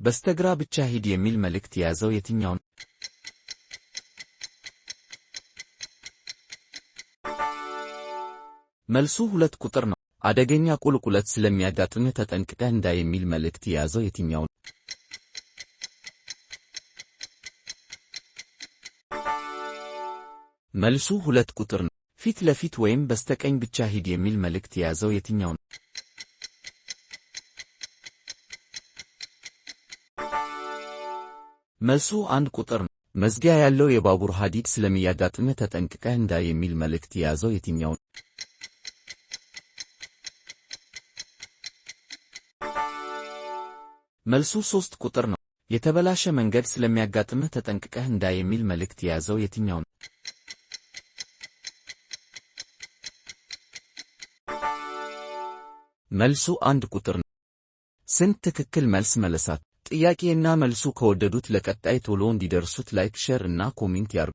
በስተግራ ብቻ ሂድ የሚል መልእክት የያዘው የትኛው ነው? መልሱ 2 ቁጥር ነው። አደገኛ ቁልቁለት ስለሚያጋጥምህ ተጠንቅቀህ እንዳ የሚል መልእክት የያዘው የትኛው ነው? መልሱ 2 ቁጥር ነው። ፊት ለፊት ወይም በስተቀኝ ብቻ ሂድ የሚል መልእክት የያዘው የትኛው ነው? መልሱ 1 ቁጥር ነው። መዝጊያ ያለው የባቡር ሐዲድ ስለሚያጋጥምህ ተጠንቅቀህ እንዳ የሚል መልእክት የያዘው የትኛው ነው? መልሱ 3 ቁጥር ነው። የተበላሸ መንገድ ስለሚያጋጥምህ ተጠንቅቀህ እንዳ የሚል መልእክት የያዘው የትኛው ነው? መልሱ 1 ቁጥር ነው። ስንት ትክክል መልስ መለሳት? ጥያቄና መልሱ ከወደዱት ለቀጣይ ቶሎ እንዲደርሱት ላይክ፣ ሼር እና ኮሜንት ያርጉ።